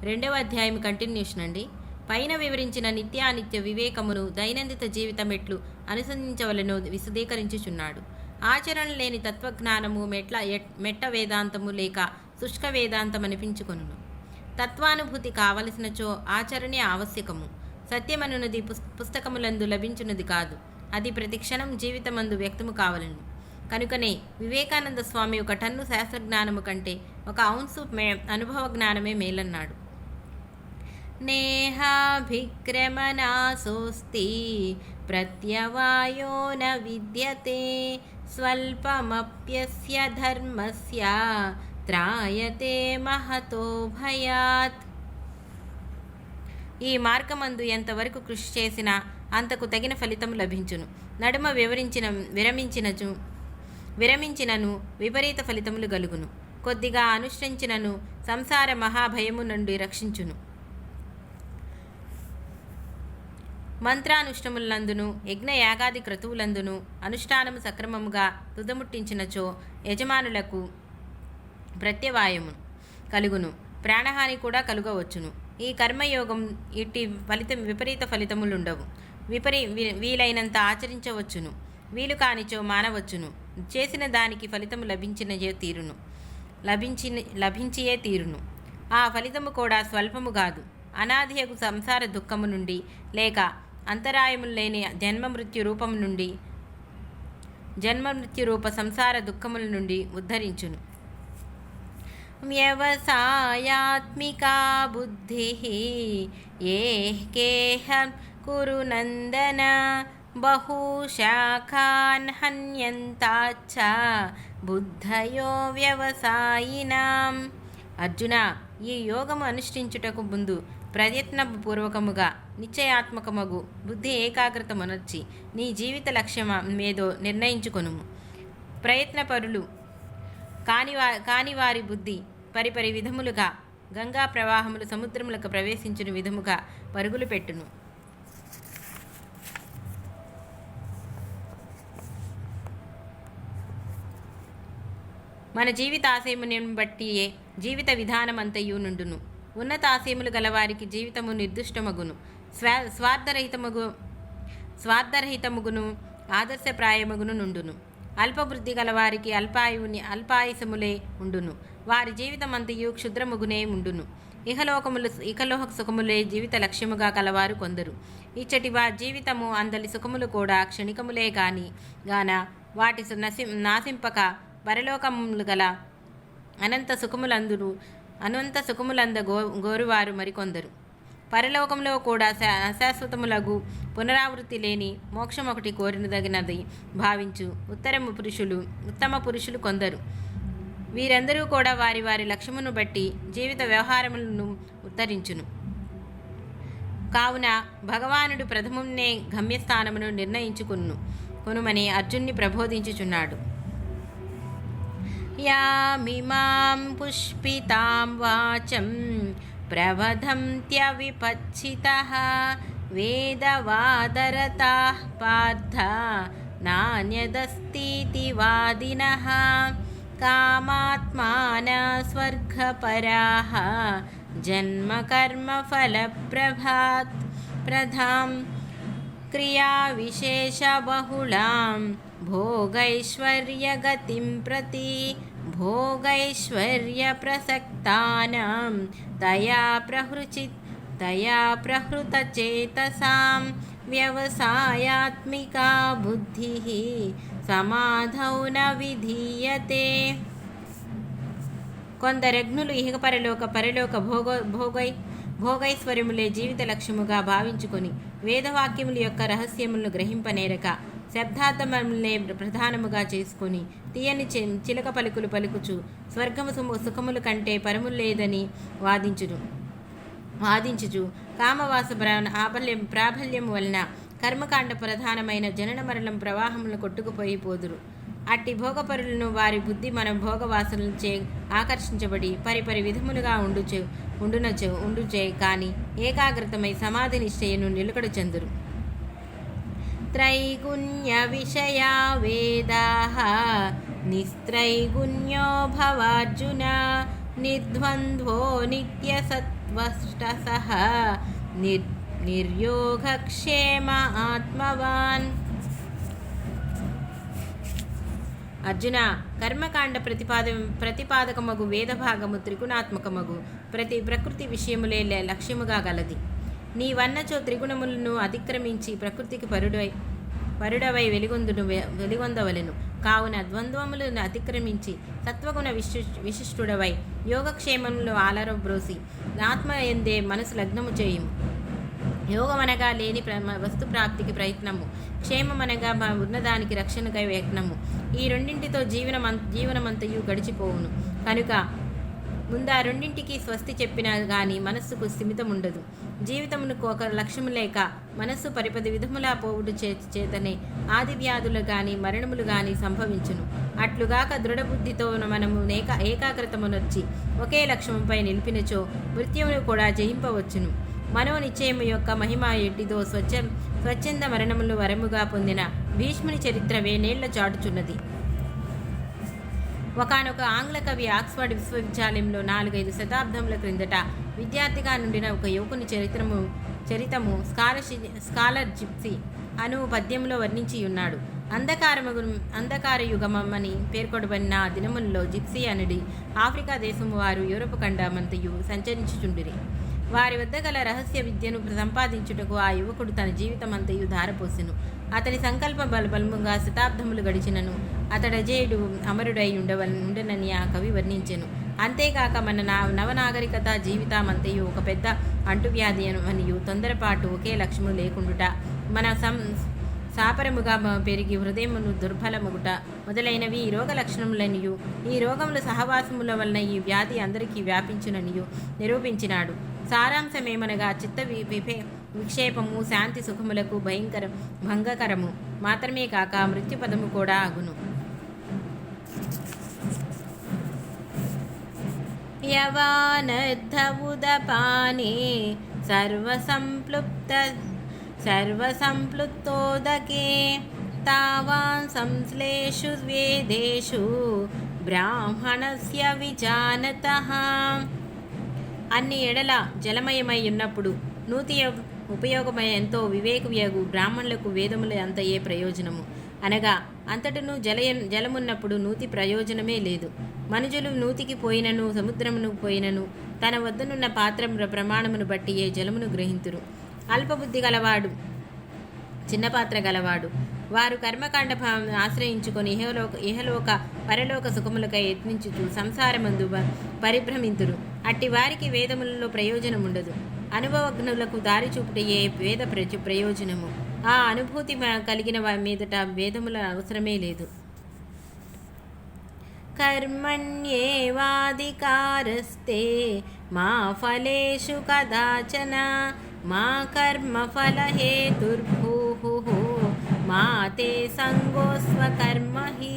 రెండవ అధ్యాయం కంటిన్యూషన్ అండి. పైన వివరించిన నిత్యానిత్య వివేకమును దైనందిత జీవితం ఎట్లు అనుసరించవలనో విశదీకరించుచున్నాడు. ఆచరణ లేని తత్వజ్ఞానము మెట్ట వేదాంతము లేక శుష్క వేదాంతం అనిపించుకొనును. తత్వానుభూతి కావలసినచో ఆచరణే ఆవశ్యకము. సత్యమనున్నది పుస్తకములందు లభించున్నది కాదు, అది ప్రతిక్షణం జీవితమందు వ్యక్తము కావలను. కనుకనే వివేకానంద స్వామి ఒక టన్ను శాస్త్రజ్ఞానము కంటే ఒక ఔన్సు అనుభవ జ్ఞానమే మేలన్నాడు. నేహాభిక్రమనాసోస్తి ప్రత్యవాయో న విద్యతే స్వల్పమప్యస్య ధర్మస్య త్రాయతే మహతో భయాత్. ఈ మార్గమందు ఎంతవరకు కృషి చేసినా అంతకు తగిన ఫలితం లభించును. నడుమ విరమించినను విపరీత ఫలితములు గలుగును. కొద్దిగా అనుష్ఠించినను సంసార మహాభయము నుండి రక్షించును. మంత్రానుష్ఠములందును యజ్ఞయాగాది క్రతువులందును అనుష్ఠానము సక్రమముగా తుదముట్టించినచో యజమానులకు ప్రత్యవాయము కలుగును, ప్రాణహాని కూడా కలుగవచ్చును. ఈ కర్మయోగం ఇట్టి విపరీత ఫలితములుండవు. వీలైనంత ఆచరించవచ్చును, వీలు కానిచో మానవచ్చును. చేసిన దానికి ఫలితము లభించియే తీరును. ఆ ఫలితము కూడా స్వల్పము కాదు. అనాదియగు సంసార దుఃఖము నుండి లేక అంతరాయములు లేని జన్మమృత్యు రూప సంసార దుఃఖముల నుండి ఉద్ధరించును. వ్యవసాయాత్మికా బుద్ధి ఏకేహ కురు నందన బహుశాఖాన్ హన్యంతాచ్చ బుద్ధయో వ్యవసాయినాం. అర్జున, ఈ యోగము అనుష్ఠించుటకు ముందు ప్రయత్నపూర్వకముగా నిశ్చయాత్మకమగు బుద్ధి ఏకాగ్రతమనర్చి నీ జీవిత లక్ష్యమేదో నిర్ణయించుకొనుము. ప్రయత్నపరులు కాని వారి బుద్ధి పరిపరి విధములుగా గంగా ప్రవాహములు సముద్రములకు ప్రవేశించిన విధముగా పరుగులు పెట్టును. మన జీవిత ఆశయమును బట్టియే జీవిత విధానమంతయు నుండును. ఉన్నత ఆశయములు గలవారికి జీవితము నిర్దిష్టమగును, స్వార్థరహితముగును, ఆదర్శప్రాయముగును నుండును. అల్పబుద్ధి గలవారికి అల్పాయుసములే ఉండును. వారి జీవితమంతయు క్షుద్రముగునే ఉండును. ఇహలోక సుఖములే జీవిత లక్ష్యముగా కలవారు కొందరు. ఇచ్చటి వారి జీవితము అందలి సుఖములు కూడా క్షణికములే గాన వాటి నాశింపక పరలోకములు గల అనంత సుఖములంద గోరువారు మరికొందరు. పరలోకంలో కూడా అశాశ్వతములగు పునరావృత్తి లేని మోక్షం ఒకటి కోరినదగినది భావించు ఉత్తమ పురుషులు కొందరు. వీరందరూ కూడా వారి వారి లక్ష్యమును బట్టి జీవిత వ్యవహారములను ఉత్తరించును. కావున భగవానుడు ప్రథమునే గమ్యస్థానమును కొనుమని అర్జున్ని ప్రబోధించుచున్నాడు. యామిమాం పుష్పితాం వాచం ప్రవదంత్యవిపచ్చితః వేదవాదరతాః పార్థ నాన్యదస్తితి వాదినః కామాత్మాన స్వర్గపరాః జన్మకర్మఫలప్రదాం క్రియావిశేషబహుళాం భోగైశ్వర్యగతిం ప్రతి భోగైశ్వర్యప్రసక్తానాం తయా ప్రహృతచేతసాం వ్యవసాయాత్మికా బుద్ధిః సమాధౌ న విధీయతే. కొందరగ్నులు పరలోక భోగైశ్వర్యములే జీవిత లక్ష్యముగా భావించుకొని వేదవాక్యముల యొక్క రహస్యములను గ్రహింపనేరక శబ్దార్థములనే ప్రధానముగా చేసుకొని తీయని చిలక పలుకులు పలుకుచు స్వర్గము సుఖముల కంటే పరములు లేదని వాదించుచు కామవాస ప్రాబల్యము వలన కర్మకాండ ప్రధానమైన జనన మరణం ప్రవాహములను కొట్టుకుపోయి పోదురు. అట్టి భోగపరులను వారి బుద్ధి మన భోగవాసనలచే ఆకర్షించబడి పరిపరి విధములుగా ఉండుచే కానీ ఏకాగ్రతమై సమాధి నిశ్చయను నిలకడ చెందురు. త్రైగుణ్య విషయా వేదాః నిస్త్రైగుణ్యో భవార్జున నిర్ద్వంద్వో నిత్యసత్వష్టసః నిర్యోగక్షేమ ఆత్మవాన్. అర్జున, కర్మకాండ ప్రతిపాదకమగు వేదభాగము త్రిగుణాత్మకమగు ప్రకృతి విషయములే లక్ష్యముగా గలది. నీవన్నచో త్రిగుణములను అతిక్రమించి ప్రకృతికి పరుడవై వెలుగొందవలెను. కావున ద్వంద్వములను అతిక్రమించి సత్వగుణ విశిష్టుడవై యోగక్షేమములు ఆలరబ్రోసి ఆత్మ ఎందే మనసు లగ్నము చేయుము. యోగమనగా లేని వస్తు ప్రాప్తికి ప్రయత్నము, క్షేమమనగా ఉన్నదానికి రక్షణకై యత్నము. ఈ రెండింటితో జీవనమంతయు గడిచిపోవును. కనుక ముందు ఆ రెండింటికి స్వస్తి చెప్పినా గాని మనస్సుకు స్థిమితముండదు. జీవితమునకు ఒక లక్ష్యము లేక మనస్సు పరిపది విధములా పోవుడు చేతనే ఆది వ్యాధులు గాని మరణములు గాని సంభవించును. అట్లుగాక దృఢబుద్ధితో మనము ఏకాగ్రతమునొచ్చి ఒకే లక్ష్యముపై నిలిపినచో మృత్యువును కూడా జయింపవచ్చును. మనోనిశ్చయము యొక్క మహిమ ఎట్టిదో స్వచ్ఛంద మరణములు వరముగా పొందిన భీష్ముని చరిత్ర వేనేళ్ల చాటుచున్నది. ఒకనొక ఆంగ్ల కవి ఆక్స్ఫర్డ్ విశ్వవిద్యాలయంలో 4-5 శతాబ్దముల క్రిందట విద్యార్థిగా నుండిన ఒక యువకుని చరితము స్కాలర్ జిప్సీ అను పద్యంలో వర్ణించి ఉన్నాడు. అంధకార యుగమని పేర్కొనబడిన ఆ దినములలో జిప్సీ అనుడి ఆఫ్రికా దేశము వారు యూరప్ ఖండమంతయు సంచరించుచుండిరి. వారి వద్ద గల రహస్య విద్యను సంపాదించుటకు ఆ యువకుడు తన జీవితమంతయు ధారపోసెను. అతని సంకల్ప బలముగా శతాబ్దములు గడిచినను అతడజేయుడు అమరుడై ఉండనని ఆ కవి వర్ణించెను. అంతేకాక మన నవనాగరికత జీవితమంతయు ఒక పెద్ద అంటువ్యాధి అనియు తొందరపాటు ఒకే లక్ష్యము లేకుండుట, మన సాపరముగా పెరిగి హృదయమును దుర్బలముగుట మొదలైనవి ఈ రోగ లక్షణములనియు ఈ రోగముల సహవాసముల వలన ఈ వ్యాధి అందరికీ వ్యాపించుననియు నిరూపించినాడు. సారాంశమేమనగా చిత్త విక్షేపము శాంతి సుఖములకు భంగకరము మాత్రమే కాక మృత్యుపదము కూడా అగును. యవానద్ధవుదపానే సర్వసంప్లుప్తోదకే తావాన్ సంశ్లేషు వేదేషు బ్రాహ్మణస్య విజానతః. అన్ని ఎడల జలమయమై ఉన్నప్పుడు నూతి ఉపయోగమై ఎంతో వివేకవ్యగు బ్రాహ్మణులకు వేదముల అంతయే ప్రయోజనము. అనగా అంతటను జలమున్నప్పుడు నూతి ప్రయోజనమే లేదు. మనుజులు నూతికి పోయినను సముద్రమును పోయినను తన వద్దనున్న పాత్ర ప్రమాణమును బట్టి ఏ జలమును గ్రహింతురు. అల్పబుద్ధి గలవాడు, చిన్న పాత్ర గలవాడు వారు కర్మకాండ ఆశ్రయించుకొని ఇహలోక పరలోక సుఖములకై యత్నించుచు సంసారమందు పరిభ్రమింతురు. అట్టి వారికి వేదములలో ప్రయోజనముండదు. అనుభవజ్ఞులకు దారి చూపుటయే వేద ప్రయోజనము. ఆ అనుభూతి కలిగిన మీదట వేదముల అవసరమే లేదు. కర్మణ్యేవాధికారస్తే మా ఫలేషు కదాచన మా కర్మఫలహేతుర్భూః మా తే సంగోస్వ కర్మణి.